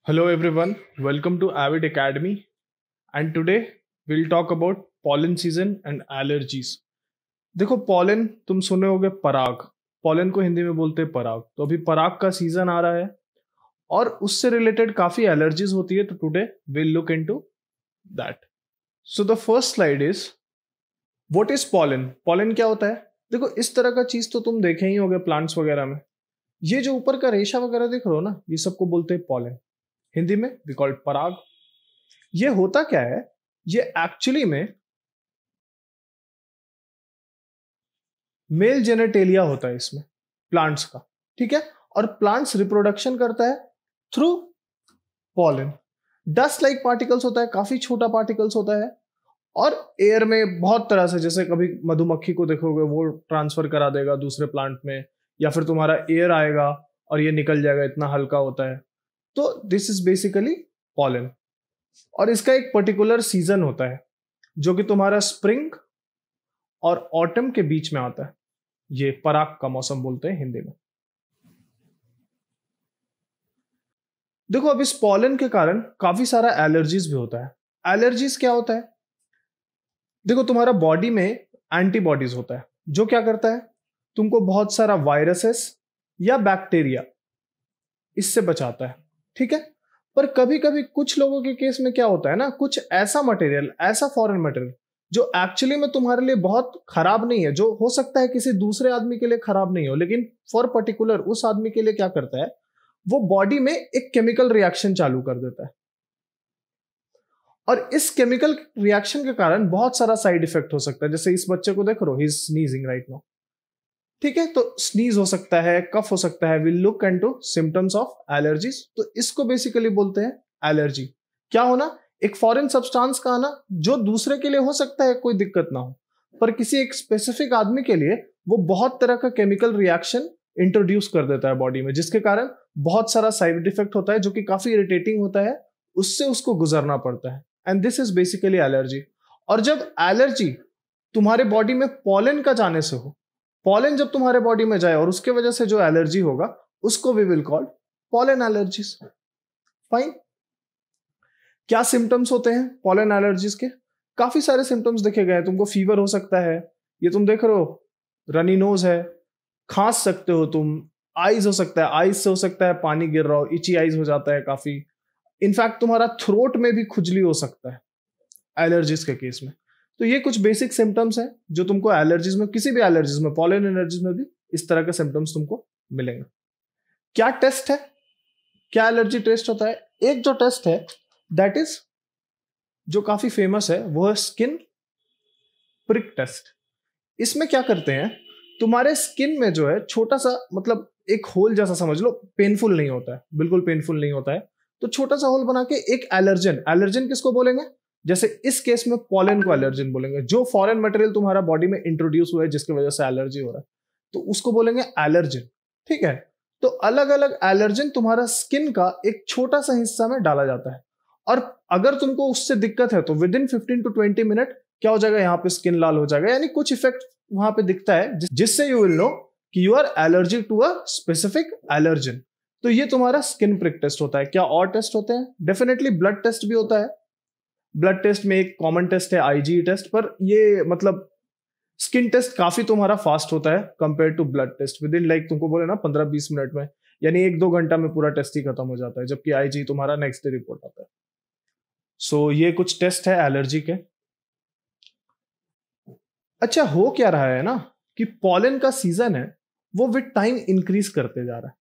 Hello everyone, welcome to Avid Academy and today we'll talk about pollen season and allergies. देखो pollen तुम सुने होगे पराग, pollen को हिंदी में बोलते हैं पराग। तो अभी पराग का सीजन आ रहा है और उससे रिलेटेड काफी एलर्जीज होती है, तो today we'll look into that. So the first slide is what is pollen? Pollen क्या होता है? देखो इस तरह का चीज तो तुम देखे ही होगे प्लांट्स वगैरह में। ये जो ऊपर का रेशा वगैरह देख रहे हो ना, ये सबको बोलते हैं pollen। हिंदी में वी कॉल्ड पराग। ये होता क्या है, ये एक्चुअली में मेल जेनेटेलिया होता है इसमें प्लांट्स का, ठीक है। और प्लांट्स रिप्रोडक्शन करता है through pollen. Dust like particles होता है, काफी छोटा पार्टिकल्स होता है और एयर में बहुत तरह से, जैसे कभी मधुमक्खी को देखोगे वो ट्रांसफर करा देगा दूसरे प्लांट में, या फिर तुम्हारा एयर आएगा और ये निकल जाएगा, इतना हल्का होता है। तो दिस इज बेसिकली पॉलन। और इसका एक पर्टिकुलर सीजन होता है जो कि तुम्हारा स्प्रिंग और ऑटम के बीच में आता है। ये पराग का मौसम बोलते हैं हिंदी में। देखो अब इस पॉलन के कारण काफी सारा एलर्जीज भी होता है। एलर्जीज क्या होता है? देखो तुम्हारा बॉडी में एंटीबॉडीज होता है जो क्या करता है, तुमको बहुत सारा वायरसेस या बैक्टीरिया इससे बचाता है, ठीक है। पर कभी कभी कुछ लोगों के केस में क्या होता है ना, कुछ ऐसा मटेरियल, ऐसा फॉरेन मटेरियल जो एक्चुअली में तुम्हारे लिए बहुत खराब नहीं है, जो हो सकता है किसी दूसरे आदमी के लिए खराब नहीं हो, लेकिन फॉर पर्टिकुलर उस आदमी के लिए क्या करता है, वो बॉडी में एक केमिकल रिएक्शन चालू कर देता है। और इस केमिकल रिएक्शन के कारण बहुत सारा साइड इफेक्ट हो सकता है। जैसे इस बच्चे को देख रहे हो, he is sneezing right now, ठीक है। तो स्नीज हो सकता है, कफ हो सकता है। Will look into symptoms of allergies. तो इसको बेसिकली बोलते हैं एलर्जी। क्या होना? एक फॉरेन सब्सटेंस का आना जो दूसरे के लिए हो सकता है कोई दिक्कत ना हो, पर किसी एक स्पेसिफिक आदमी के लिए वो बहुत तरह का केमिकल रिएक्शन इंट्रोड्यूस कर देता है बॉडी में, जिसके कारण बहुत सारा साइड इफेक्ट होता है जो कि काफी इरिटेटिंग होता है, उससे उसको गुजरना पड़ता है। And this is basically allergy. और जब एलर्जी तुम्हारे बॉडी में पॉलन का जाने से हो, पॉलन जब तुम्हारे बॉडी में जाए और उसके वजह से जो एलर्जी होगा उसको we will call pollen allergies. Fine. क्या सिम्टम्स होते हैं पॉलन एलर्जीज के? काफी सारे सिम्टम्स देखे गए हैं। तुमको फीवर हो सकता है, ये तुम देख रहे हो, रनी नोज है, खांस सकते हो तुम, आइज हो सकता है, आइज से हो सकता है पानी गिर रहा हो, इची आइज हो जाता है काफी। इनफैक्ट तुम्हारा थ्रोट में भी खुजली हो सकता है एलर्जीज के केस में। तो ये कुछ बेसिक सिम्टम्स हैं जो तुमको एलर्जीज में, किसी भी एलर्जीज में, पॉलन एलर्जीज में भी इस तरह के सिम्टम्स तुमको मिलेंगे। क्या टेस्ट है, क्या एलर्जी टेस्ट होता है? एक जो टेस्ट है दैट इज, जो काफी फेमस है, वो है स्किन प्रिक टेस्ट। इसमें क्या करते हैं, तुम्हारे स्किन में जो है छोटा सा, मतलब एक होल जैसा समझ लो, पेनफुल नहीं होता है, बिल्कुल पेनफुल नहीं होता है, तो छोटा सा होल बना के एक एलर्जन, एलर्जन किसको बोलेंगे, जैसे इस केस में पॉलन को एलर्जन बोलेंगे। जो फॉरेन मटेरियल तुम्हारा बॉडी में इंट्रोड्यूस हुआ है जिसकी वजह से एलर्जी हो रहा है, तो उसको बोलेंगे एलर्जन, ठीक है। तो अलग अलग एलर्जन तुम्हारा स्किन का एक छोटा सा हिस्सा में डाला जाता है, और अगर तुमको उससे दिक्कत है तो विद इन 15 to 20 मिनट क्या हो जाएगा, यहाँ पे स्किन लाल हो जाएगा, यानी कुछ इफेक्ट वहां पे दिखता है जिससे यू विल नो कि you are allergic to a specific allergen. तो ये तुम्हारा स्किन प्रिक टेस्ट होता है। क्या और टेस्ट होते हैं? डेफिनेटली ब्लड टेस्ट भी होता है। ब्लड टेस्ट में एक कॉमन टेस्ट है आईजी टेस्ट, पर ये मतलब स्किन टेस्ट काफी तुम्हारा फास्ट होता है compare to blood test. Within like तुमको बोले ना 15-20 मिनट में, यानी 1-2 घंटा में पूरा टेस्ट ही खत्म हो जाता है, जबकि आईजी तुम्हारा नेक्स्ट डे रिपोर्ट आता है। सो ये कुछ टेस्ट है एलर्जी के। अच्छा, हो क्या रहा है ना कि पॉलन का सीजन है वो विद टाइम इंक्रीज करते जा रहा है।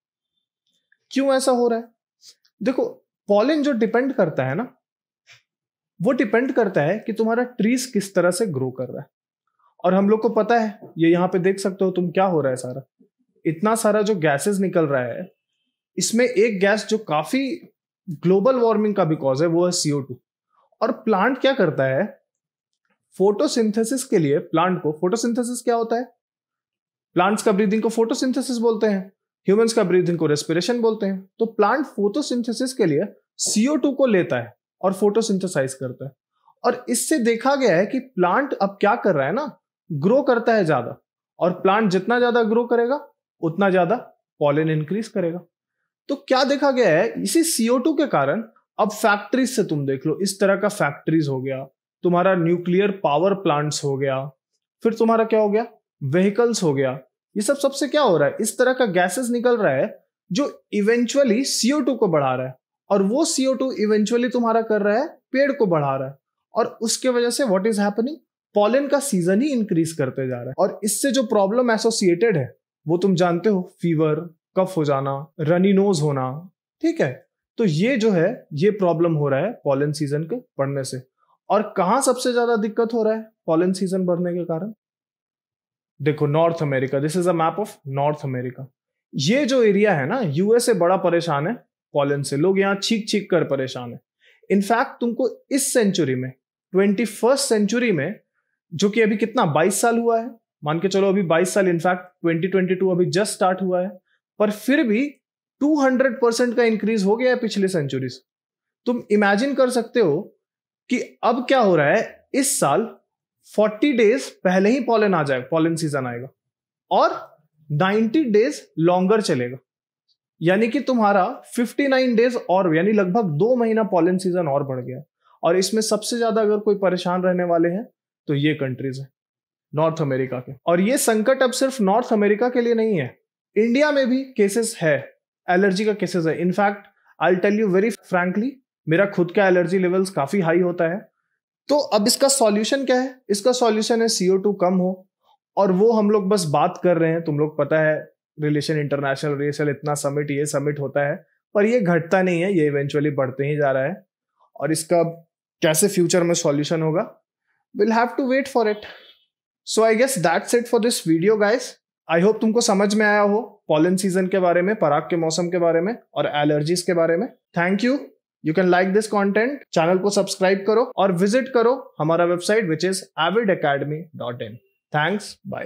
क्यों ऐसा हो रहा है? देखो पॉलन जो डिपेंड करता है ना, वो डिपेंड करता है कि तुम्हारा ट्रीज किस तरह से ग्रो कर रहा है। और हम लोग को पता है, ये यहां पे देख सकते हो तुम, क्या हो रहा है, सारा इतना सारा जो गैसेस निकल रहा है, इसमें एक गैस जो काफी ग्लोबल वार्मिंग का भी कॉज है वो है CO2। और प्लांट क्या करता है, फोटोसिंथेसिस के लिए प्लांट को, फोटोसिंथेसिस क्या होता है, प्लांट्स का ब्रीदिंग को फोटोसिंथेसिस बोलते हैं, ह्यूमंस का ब्रीदिंग को रेस्पिरेशन बोलते हैं। तो प्लांट फोटोसिंथेसिस के लिए CO2 को लेता है और फोटोसिंथेसाइज करता है। और इससे देखा गया है कि प्लांट अब क्या कर रहा है ना, ग्रो करता है ज्यादा, और प्लांट जितना ज्यादा ग्रो करेगा उतना ज्यादा पॉलन इंक्रीज करेगा। तो क्या देखा गया है, इसी CO2 के कारण अब फैक्ट्रीज से तुम देख लो, इस तरह का फैक्ट्रीज हो गया, तुम्हारा न्यूक्लियर पावर प्लांट्स हो गया, फिर तुम्हारा क्या हो गया, व्हीकल्स हो गया, ये सब सबसे क्या हो रहा है, इस तरह का गैसेस निकल रहा है जो इवेंचुअली CO2 को बढ़ा रहा है, और वो CO2 इवेंचुअली तुम्हारा कर रहा है पेड़ को बढ़ा रहा है, और उसके वजह से व्हाट इज हैपनिंग, पॉलन का सीजन ही इंक्रीज करते जा रहा है, और इससे जो प्रॉब्लम एसोसिएटेड है वो तुम जानते हो, फीवर, कफ हो जाना, रनी नोज होना, ठीक है। तो ये जो है ये प्रॉब्लम हो रहा है पॉलन सीजन के बढ़ने से। और कहां सबसे ज्यादा दिक्कत हो रहा है पॉलन सीजन बढ़ने के कारण, देखो north America, this is a map of north America. ये जो एरिया है ना, यूएसए बड़ा परेशान है पॉलन से, लोग यहाँ छींक छींक कर परेशान है। इनफैक्ट तुमको इस सेंचुरी में, 21st सेंचुरी में, जो कि अभी कितना 22 साल हुआ है, मान के चलो अभी 22 साल, इनफैक्ट 2022 अभी जस्ट स्टार्ट हुआ है, पर फिर भी 200% का इंक्रीज हो गया है पिछले सेंचुरी से। तुम इमेजिन कर सकते हो कि अब क्या हो रहा है, इस साल 40 डेज पहले ही पॉलन आ जाएगा, पॉलन सीजन आएगा, और 90 डेज लॉन्गर चलेगा, यानी कि तुम्हारा 59 डेज और, यानी लगभग 2 महीना पॉलन सीजन और बढ़ गया। और इसमें सबसे ज्यादा अगर कोई परेशान रहने वाले हैं तो ये कंट्रीज है नॉर्थ अमेरिका के। और ये संकट अब सिर्फ नॉर्थ अमेरिका के लिए नहीं है, इंडिया में भी केसेस है, एलर्जी का केसेस है। In fact I tell you very frankly, मेरा खुद का एलर्जी लेवल्स काफी हाई होता है। तो अब इसका सॉल्यूशन क्या है, इसका सॉल्यूशन है CO2 कम हो, और वो हम लोग बस बात कर रहे हैं, तुम लोग पता है रिलेशन इंटरनेशनल रेशल इतना समिट, ये समिट होता है, पर ये घटता नहीं है, ये इवेंचुअली बढ़ते ही जा रहा है। और इसका कैसे फ्यूचर में सॉल्यूशन होगा, will have to wait for it. So I guess that's it for this video guys. I hope तुमको समझ में आया हो पॉलन सीजन के बारे में, पराग के मौसम के बारे में, और एलर्जीज के बारे में। Thank you. You can like this content, channel को सब्सक्राइब करो और विजिट करो हमारा website which is avidacademy.in। Thanks, bye.